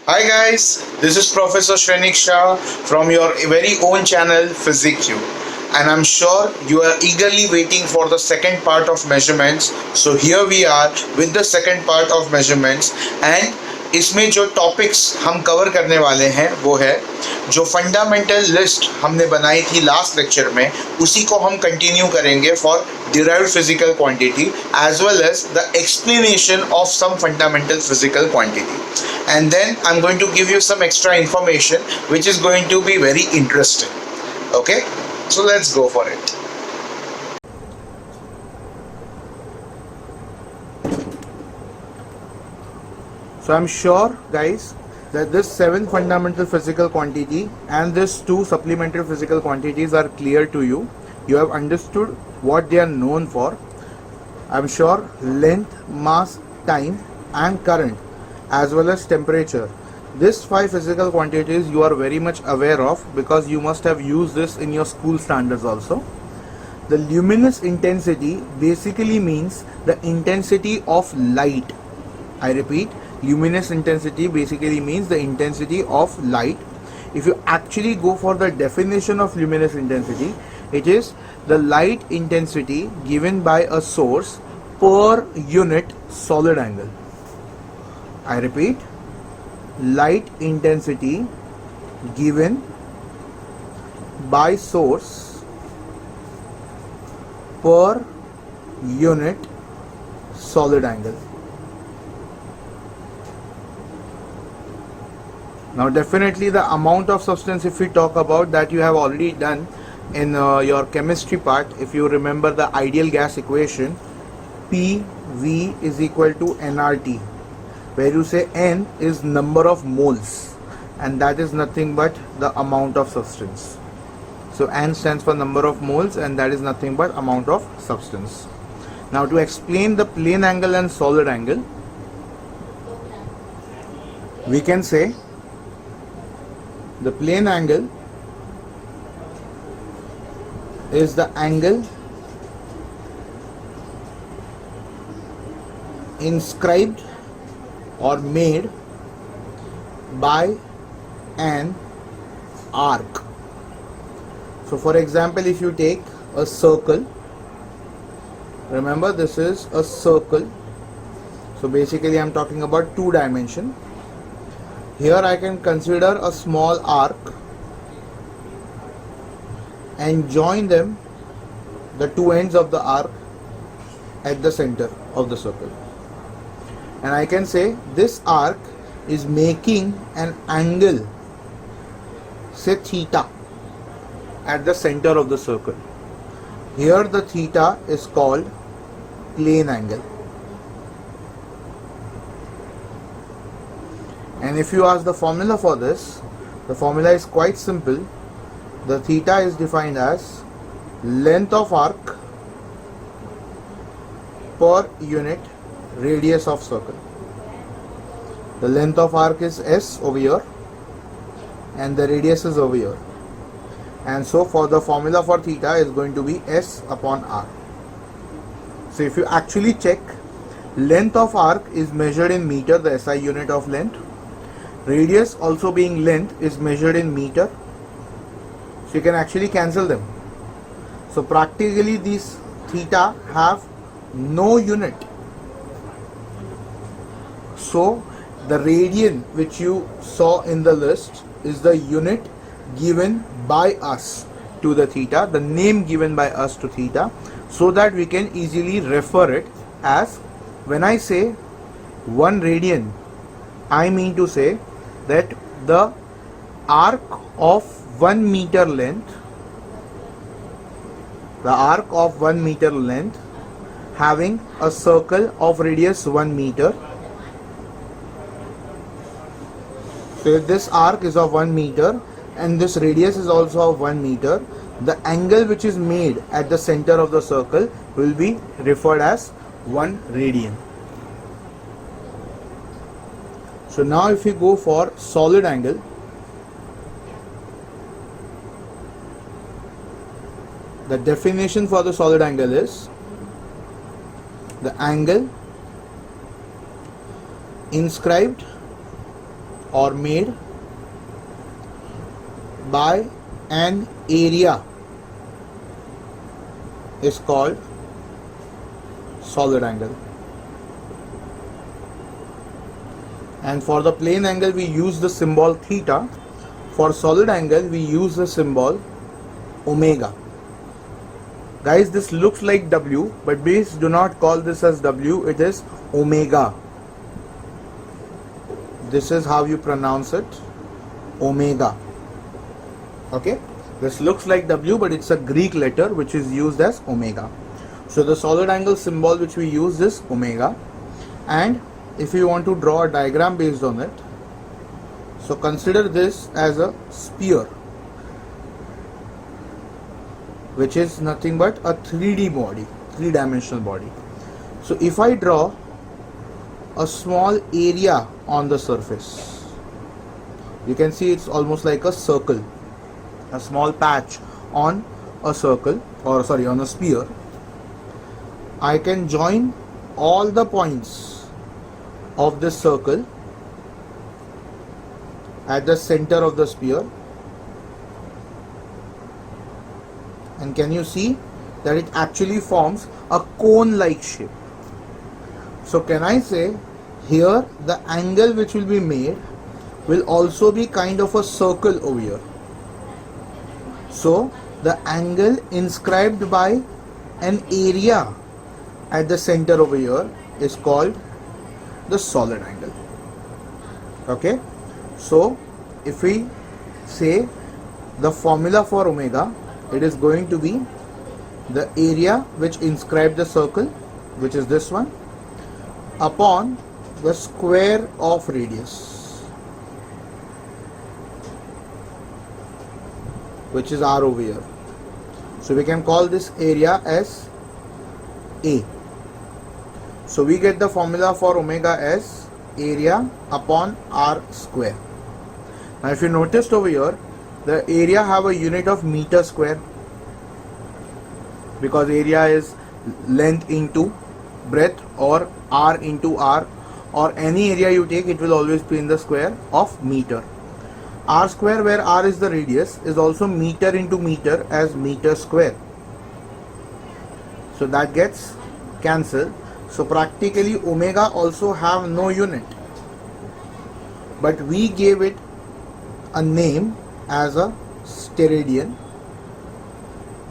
Hi guys, this is Professor Shrenik Shah from your very own channel PhysiQ, and I'm sure you are eagerly waiting for the second part of measurements. So here we are with the second part of measurements, and इसमें जो topics हम cover करने वाले हैं वो है जो fundamental list हमने बनाई थी लास्ट लेक्चर में, उसी को हम कंटिन्यू करेंगे for derived physical quantity as well as the explanation of some fundamental physical quantity, and then I'm going to give you some extra information which is going to be very interesting. Okay, so let's go for it. So I'm sure guys that this 7 fundamental physical quantity and this 2 supplementary physical quantities are clear to you. You have understood what they are known for. I'm sure length, mass, time and current as well as temperature. These 5 physical quantities you are very much aware of because you must have used this in your school standards also. The luminous intensity basically means the intensity of light. I repeat, luminous intensity basically means the intensity of light. If you actually go for the definition of luminous intensity, it is the light intensity given by a source per unit solid angle. I repeat, light intensity given by source per unit solid angle. Now definitely the amount of substance, if we talk about that, you have already done in your chemistry part. If you remember the ideal gas equation, PV is equal to nRT, where you say N is number of moles and that is nothing but the amount of substance. So N stands for number of moles and that is nothing but amount of substance. Now to explain the plane angle and solid angle, we can say the plane angle is the angle inscribed or made by an arc. So for example, if you take a circle, remember this is a circle, so basically I'm talking about 2 dimension. Here I can consider a small arc and join them, the 2 ends of the arc at the center of the circle, and I can say this arc is making an angle, say theta, at the center of the circle. Here the theta is called plane angle. And if you ask the formula for this, the formula is quite simple. The theta is defined as length of arc per unit radius of circle. The length of arc is S over here and the radius is over here. And so for the formula for theta is going to be S upon R. So if you actually check, length of arc is measured in meter, the SI unit of length. Radius also being length is measured in meter. So you can actually cancel them. So practically these theta have no unit. So the radian which you saw in the list is the unit given by us to the theta, the name given by us to theta, so that we can easily refer it as, when I say 1 radian, I mean to say that the arc of 1 meter length, having a circle of radius 1 meter. So if this arc is of 1 meter and this radius is also of 1 meter, the angle which is made at the center of the circle will be referred as 1 radian. So now if we go for solid angle, the definition for the solid angle is the angle inscribed or made by an area is called solid angle. And for the plane angle we use the symbol theta. For solid angle we use the symbol omega. Guys, this looks like W, but please do not call this as W, it is omega. This is how you pronounce it, omega. Okay, this looks like W, but it's a Greek letter which is used as omega. So the solid angle symbol which we use is omega. And if you want to draw a diagram based on it, so consider this as a sphere, which is nothing but a 3D body, 3-dimensional body. So if I draw a small area on the surface, you can see it's almost like a circle, a small patch on a circle, or sorry, on a sphere. I can join all the points of this circle at the center of the sphere, and can you see that it actually forms a cone-like shape. So can I say here the angle which will be made will also be kind of a circle over here. So the angle inscribed by an area at the center over here is called the solid angle. Okay, so if we say the formula for omega, it is going to be the area which inscribed the circle, which is this one, upon the square of radius, which is r over here. So we can call this area as A. So we get the formula for omega as area upon r square. Now if you noticed over here, the area have a unit of meter square, because area is length into breadth, or r into r, or any area you take, it will always be in the square of meter. R square, where r is the radius, is also meter into meter as meter square. So that gets cancelled. So practically omega also have no unit, but we gave it a name as a steradian,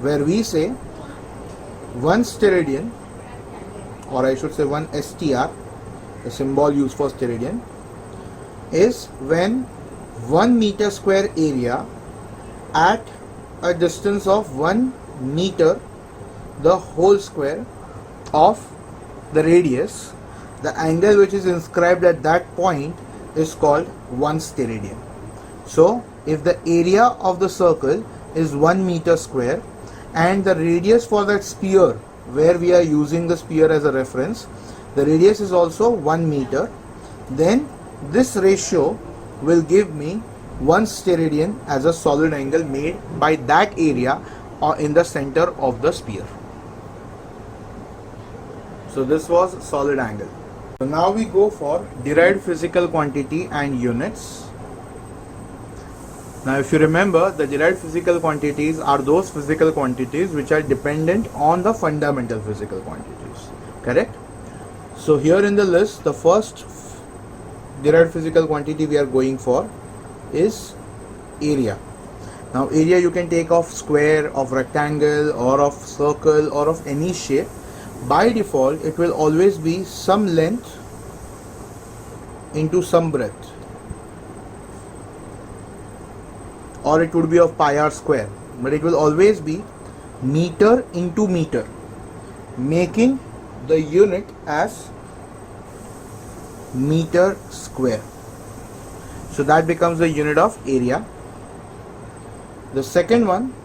where we say 1 steradian, or I should say 1 STR, the symbol used for steradian, is when 1 meter square area at a distance of 1 meter, the whole square of the radius, the angle which is inscribed at that point is called 1 steradian. So if the area of the circle is 1 meter square and the radius for that sphere, where we are using the sphere as a reference, the radius is also 1 meter, then this ratio will give me 1 steradian as a solid angle made by that area or in the center of the sphere. So this was solid angle. So now we go for derived physical quantity and units. Now if you remember, the derived physical quantities are those physical quantities which are dependent on the fundamental physical quantities. Correct? So here in the list, the first derived physical quantity we are going for is area. Now area you can take of square, of rectangle, or of circle, or of any shape. By default it will always be some length into some breadth, or it would be of pi r square, but it will always be meter into meter, making the unit as meter square. So that becomes the unit of area. The second one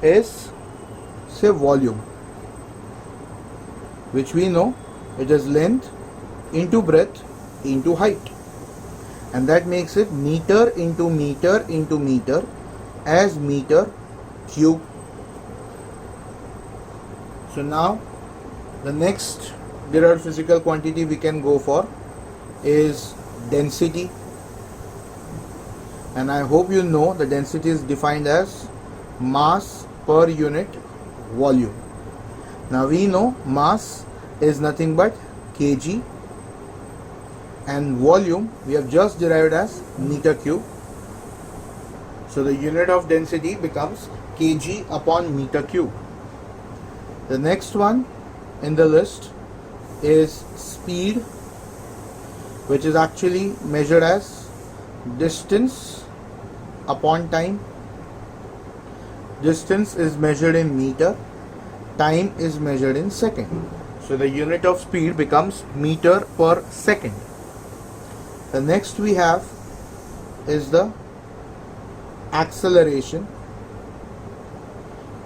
is, say, volume, which we know it is length into breadth into height, and that makes it meter into meter into meter as meter cube. So now the next derived physical quantity we can go for is density. And I hope you know the density is defined as mass per unit volume. Now we know mass is nothing but kg, and volume we have just derived as meter cube. So the unit of density becomes kg upon meter cube. The next one in the list is speed, which is actually measured as distance upon time. Distance is measured in meter, time is measured in second. So the unit of speed becomes meter per second. The next we have is the acceleration,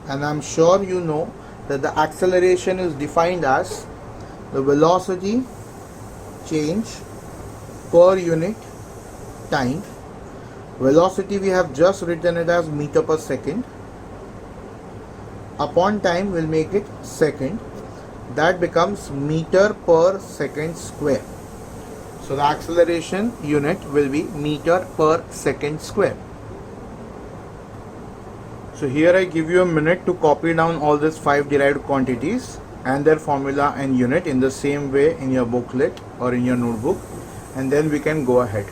and I'm sure you know that the acceleration is defined as the velocity change per unit time. Velocity we have just written it as meter per second. Upon time we'll make it second. That becomes meter per second square. So the acceleration unit will be meter per second square. So here I give you a minute to copy down all these 5 derived quantities and their formula and unit in the same way in your booklet or in your notebook, and then we can go ahead.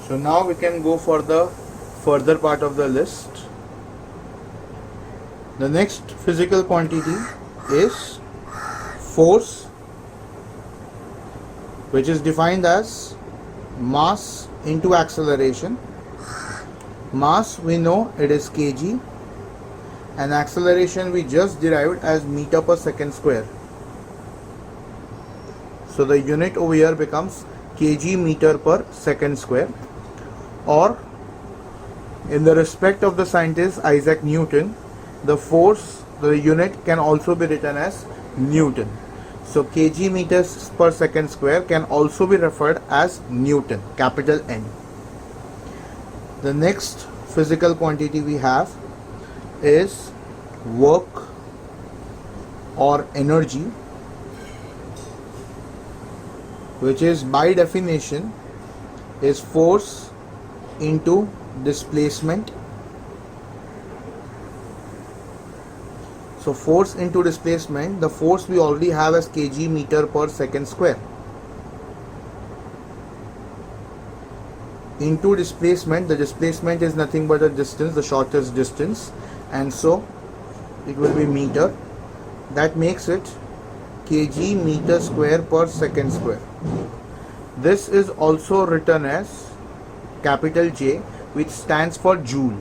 So now we can go for the further part of the list. The next physical quantity is force, which is defined as mass into acceleration. Mass we know it is kg, and acceleration we just derived as meter per second square. So the unit over here becomes kg meter per second square, or in the respect of the scientist Isaac Newton, the force, the unit can also be written as Newton. So kg meters per second square can also be referred as Newton, capital N. The next physical quantity we have is work or energy, which is by definition is force into displacement. So force into displacement, the force we already have as kg meter per second square, into displacement, the displacement is nothing but a distance, the shortest distance, and so it will be meter. That makes it kg meter square per second square. This is also written as capital J, which stands for joule.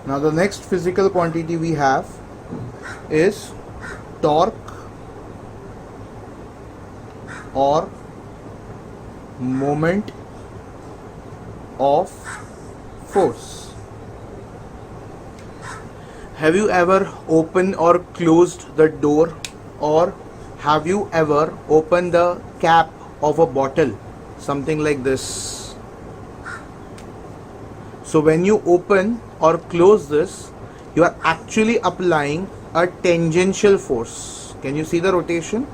Now the next physical quantity we have is torque or moment of force. Have you ever opened or closed the door, or have you ever opened the cap of a bottle? Something like this. So when you open or close this, you are actually applying a tangential force. Can you see the rotation?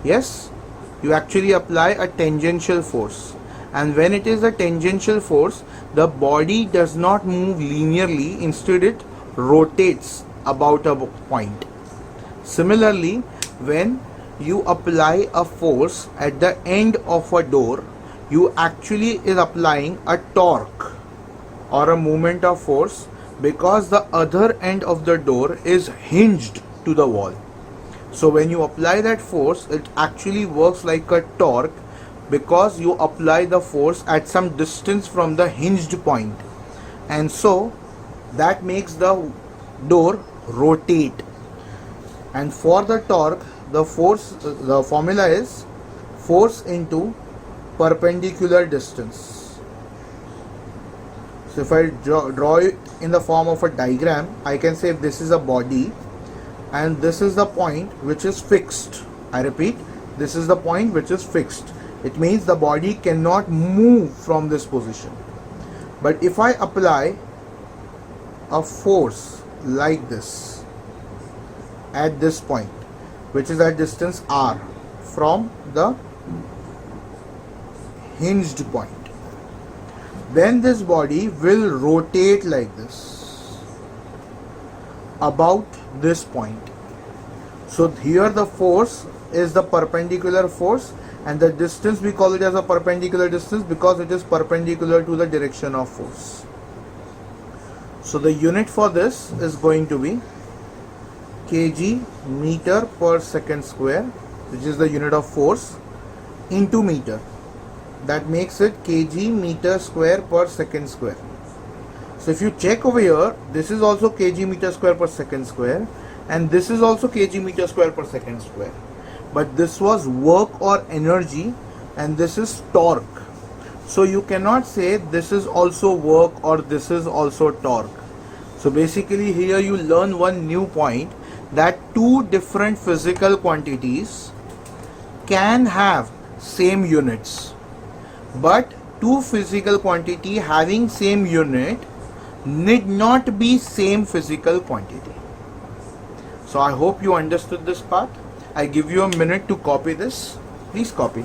Yes, you actually apply a tangential force, and when it is a tangential force, the body does not move linearly, instead it rotates about a point. Similarly, when you apply a force at the end of a door, you actually is applying a torque or a moment of force, because the other end of the door is hinged to the wall. So when you apply that force, it actually works like a torque, because you apply the force at some distance from the hinged point, and so that makes the door rotate. And for the torque, the formula is force into perpendicular distance. So if I draw it in the form of a diagram, I can say this is a body and this is the point which is fixed. I repeat, this is the point which is fixed. It means the body cannot move from this position. But if I apply a force like this at this point, which is at distance r from the hinged point, then this body will rotate like this about this point. So here the force is the perpendicular force, and the distance we call it as a perpendicular distance because it is perpendicular to the direction of force. So the unit for this is going to be kg meter per second square, which is the unit of force, into meter. That makes it kg meter square per second square. So if you check over here, this is also kg meter square per second square, and this is also kg meter square per second square. But this was work or energy, and this is torque. So you cannot say this is also work or this is also torque. So basically here you learn one new point, that two different physical quantities can have same units, but two physical quantity having same unit need not be same physical quantity. So I hope you understood this part. I give you a minute to copy this. Please copy.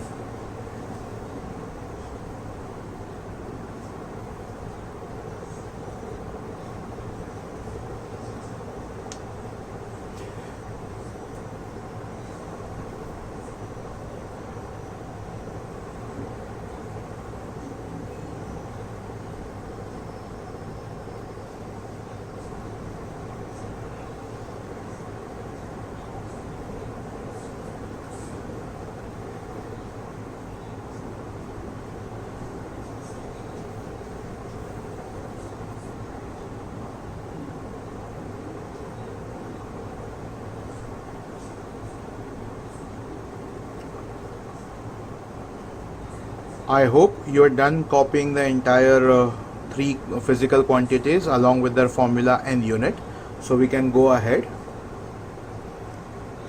I hope you are done copying the entire three physical quantities along with their formula and unit. So we can go ahead.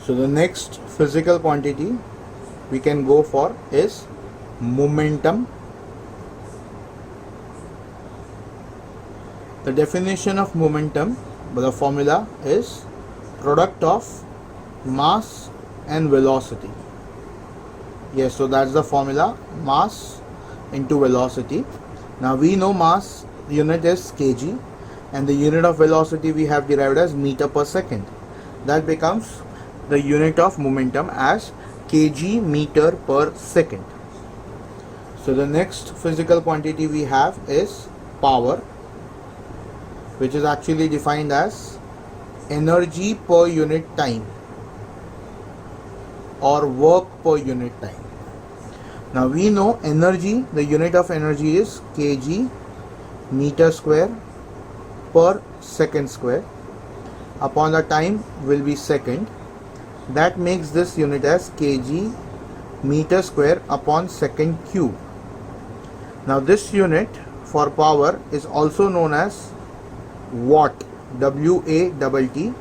So the next physical quantity we can go for is momentum. The definition of momentum, the formula is product of mass and velocity. Yes, so that's the formula, mass into velocity. Now we know mass unit is kg, and the unit of velocity we have derived as meter per second. That becomes the unit of momentum as kg meter per second. So the next physical quantity we have is power, which is actually defined as energy per unit time or work per unit time. Now we know energy, the unit of energy is kg meter square per second square, upon the time will be second. That makes this unit as kg meter square upon second cube. Now this unit for power is also known as watt, W-A-T-T,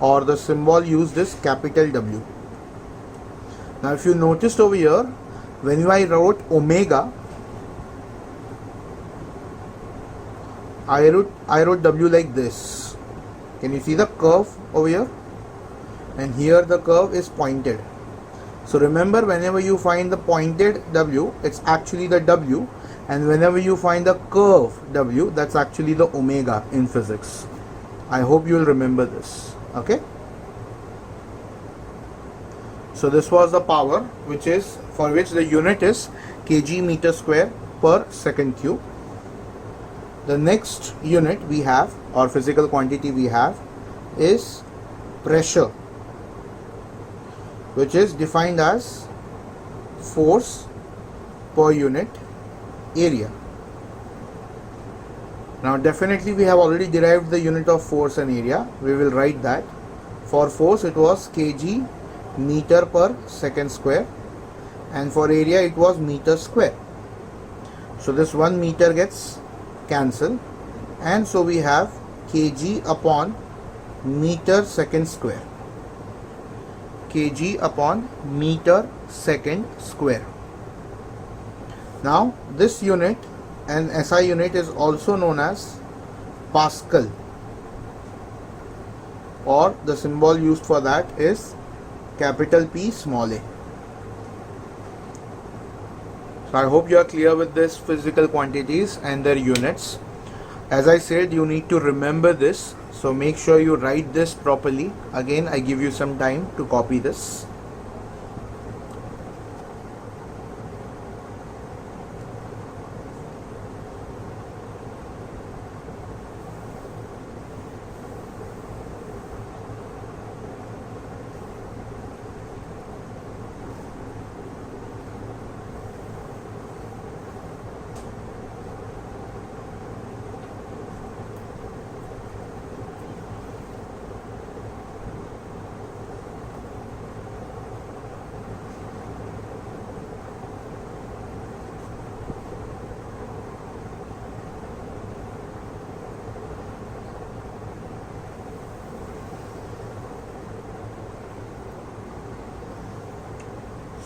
or the symbol used is capital W. Now if you noticed over here, when I wrote omega, I wrote W like this. Can you see the curve over here? And here the curve is pointed. So remember, whenever you find the pointed W, it's actually the W, and whenever you find the curve W, that's actually the omega in physics. I hope you will remember this. Okay. So this was the power for which the unit is kg meter square per second cube. The next unit we have, or physical quantity we have, is pressure, which is defined as force per unit area. Now definitely we have already derived the unit of force and area. We will write that. For force it was kg meter per second square, and for area it was meter square. So this 1 meter gets cancelled, and so we have kg upon meter second square. Kg upon meter second square. Now this unit and SI unit is also known as Pascal, or the symbol used for that is capital P small a. So I hope you are clear with this physical quantities and their units. As I said, you need to remember this, so make sure you write this properly. Again, I give you some time to copy this.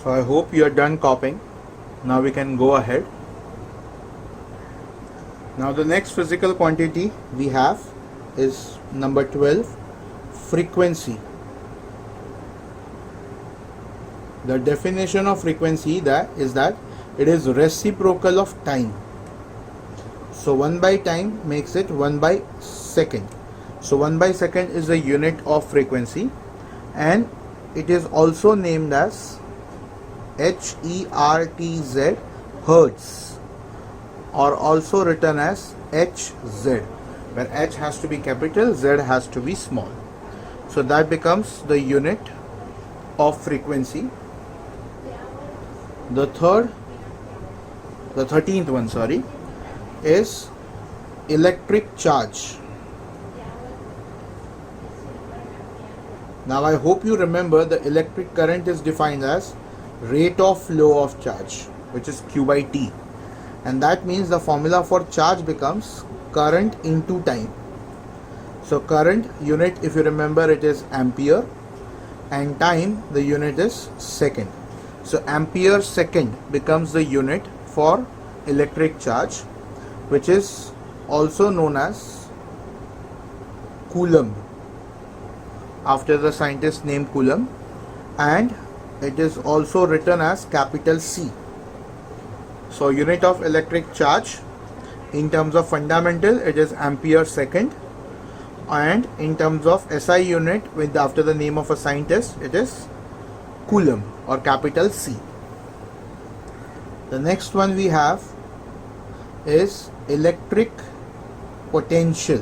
So I hope you are done copying. Now we can go ahead. Now the next physical quantity we have is number 12, frequency. The definition of frequency is that it is reciprocal of time. So 1 by time makes it 1 by second. So 1 by second is the unit of frequency, and it is also named as HERTZ, Hertz, or also written as HZ, where H has to be capital, Z has to be small. So that becomes the unit of frequency. The 13th one, is electric charge. Now I hope you remember the electric current is defined as rate of flow of charge, which is Q by T, and that means the formula for charge becomes current into time. So current unit, if you remember, it is ampere, and time, the unit is second. So ampere second becomes the unit for electric charge, which is also known as Coulomb, after the scientist named Coulomb, and it is also written as capital C. So unit of electric charge, in terms of fundamental, it is ampere second, and in terms of SI unit, with after the name of a scientist, it is Coulomb, or capital C. The next one we have is electric potential,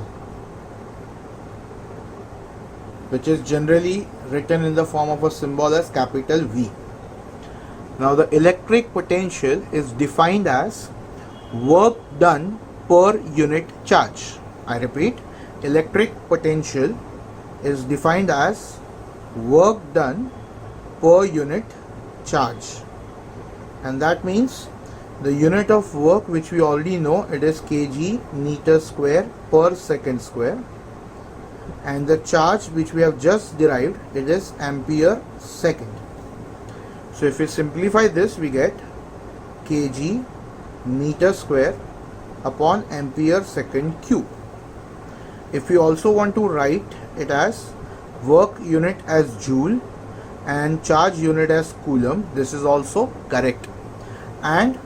which is generally written in the form of a symbol as capital V. Now the electric potential is defined as work done per unit charge. I repeat, electric potential is defined as work done per unit charge, and that means the unit of work, which we already know, it is kg meter square per second square, and the charge which we have just derived, it is ampere second. So if we simplify this, we get kg meter square upon ampere second cube. If we also want to write it as work unit as joule and charge unit as coulomb, this is also correct. And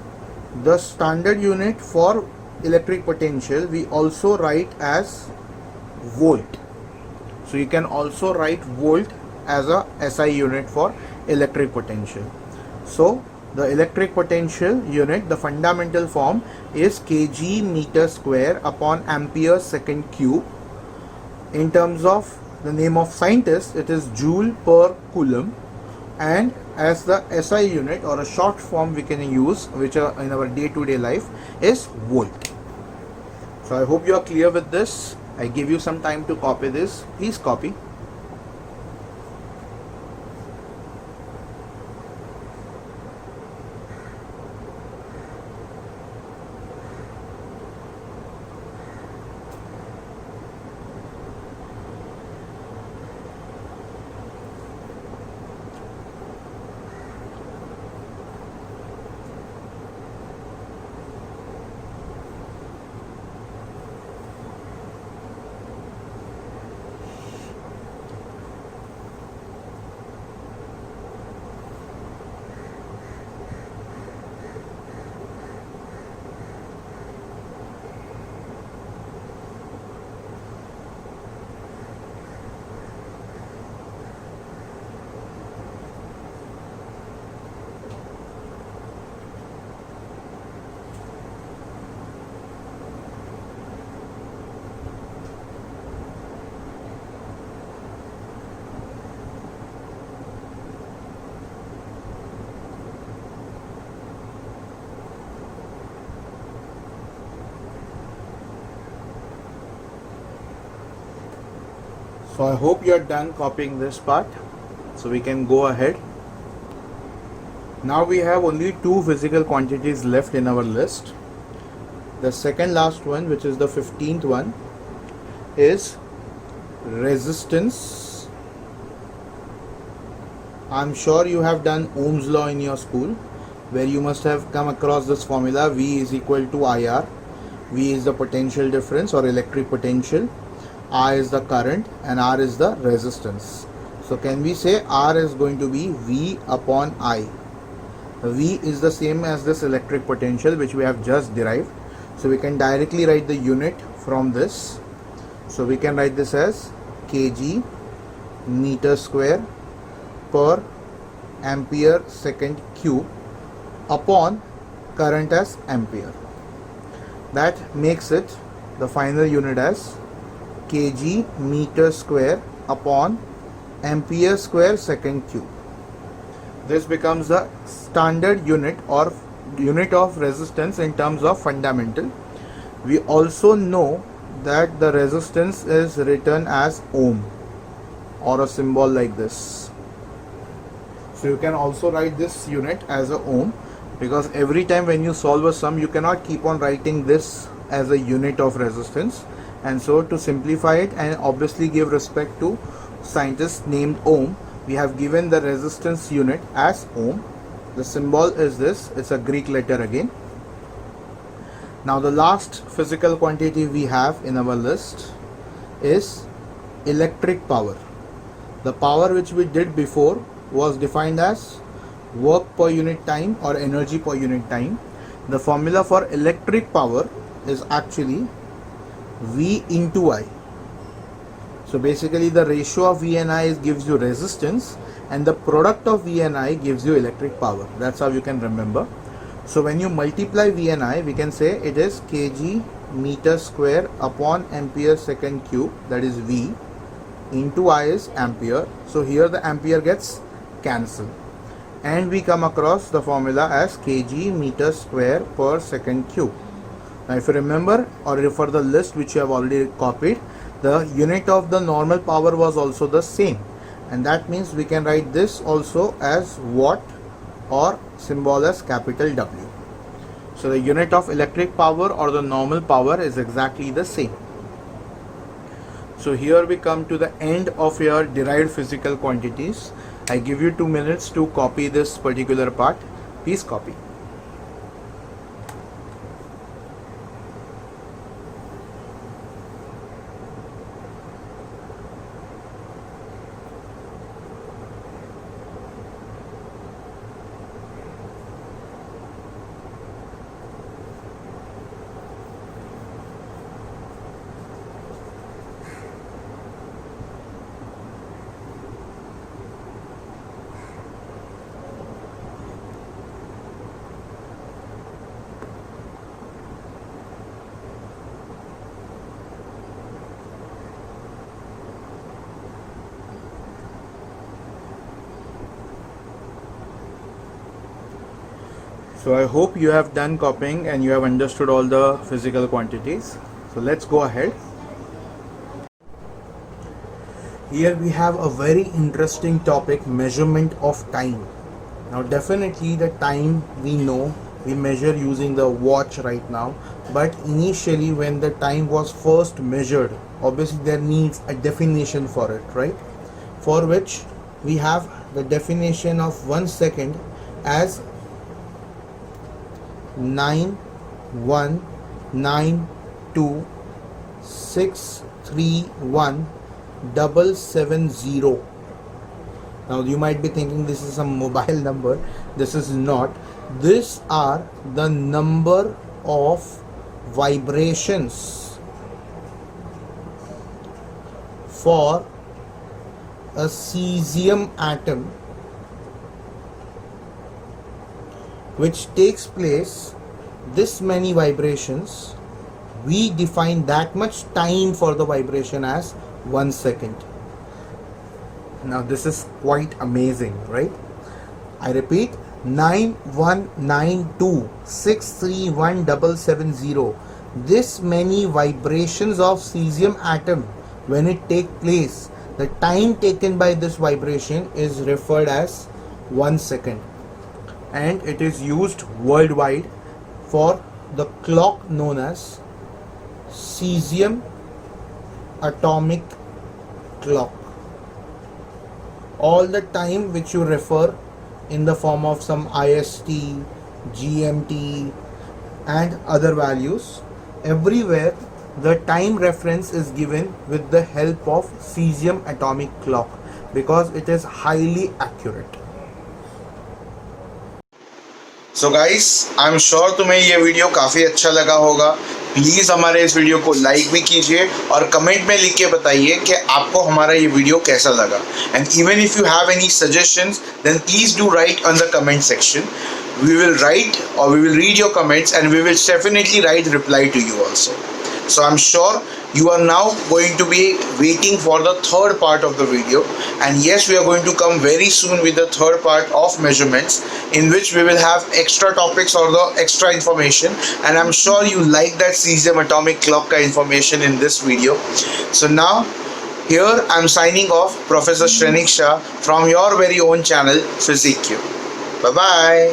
the standard unit for electric potential we also write as volt. So you can also write volt as a SI unit for electric potential. So the electric potential unit, the fundamental form is kg meter square upon ampere second cube. In terms of the name of scientist, it is joule per coulomb, and as the SI unit or a short form we can use, which are in our day-to-day life, is volt. So I hope you are clear with this. I give you some time to copy this. Please copy. So I hope you are done copying this part, so we can go ahead. Now we have only two physical quantities left in our list. The second last one, which is the 15th one, is resistance. I'm sure you have done Ohm's law in your school, where you must have come across this formula: V is equal to IR. V is the potential difference or electric potential, I is the current, and R is the resistance. So can we say R is going to be V upon I? V is the same as this electric potential which we have just derived. So we can directly write the unit from this. So we can write this as kg meter square per ampere second cube upon current as ampere. That makes it the final unit as kg meter square upon ampere square second cube. This becomes the standard unit or unit of resistance in terms of fundamental. We also know that the resistance is written as ohm or a symbol like this. So you can also write this unit as a ohm, because every time when you solve a sum you cannot keep on writing this as a unit of resistance. And so to simplify it and obviously give respect to scientist named Ohm, we have given the resistance unit as ohm. The symbol is this, it's a Greek letter again. Now the last physical quantity we have in our list is electric power. The power which we did before was defined as work per unit time or energy per unit time. The formula for electric power is actually V into I. So basically the ratio of V and I gives you resistance, and the product of V and I gives you electric power. That's how you can remember. So when you multiply V and I, we can say it is kg meter square upon ampere second cube, that is V, into I is ampere. So here the ampere gets cancelled, and we come across the formula as kg meter square per second cube. Now if you remember or refer the list which you have already copied, the unit of the normal power was also the same, and that means we can write this also as watt or symbol as capital W. So the unit of electric power or the normal power is exactly the same. So here we come to the end of your derived physical quantities. I give you 2 minutes to copy this particular part. Please copy. So I hope you have done copying and you have understood all the physical quantities. So let's go ahead. Here we have a very interesting topic, measurement of time. Now definitely the time we know, we measure using the watch right now, but initially when the time was first measured, obviously there needs a definition for it, right? For which we have the definition of 1 second as 9192631,770. Now you might be thinking this is some mobile number. This is not. These are the number of vibrations for a cesium atom which takes place. This many vibrations, we define that much time for the vibration as 1 second. Now this is quite amazing, right? I repeat, 9192631,770. This many vibrations of cesium atom, when it take place, the time taken by this vibration is referred as 1 second, and it is used worldwide for the clock known as cesium atomic clock. All the time which you refer in the form of some IST, GMT and other values, everywhere the time reference is given with the help of cesium atomic clock because it is highly accurate. So guys, I am sure तुम्हें ये video काफ़ी अच्छा लगा होगा. Please हमारे इस video को like भी कीजिए और कमेंट में लिख के बताइए कि आपको हमारा ये वीडियो कैसा लगा. And even if you have any suggestions then please do write on the comment section. We will write or we will read your comments and we will definitely write reply to you also. So I'm sure you are now going to be waiting for the third part of the video, and yes, we are going to come very soon with the third part of measurements, in which we will have extra topics or the extra information, and I'm sure you like that cesium atomic clock information in this video. So now here I'm signing off, Professor Shrenik Shah from your very own channel PhysiQ. Bye bye.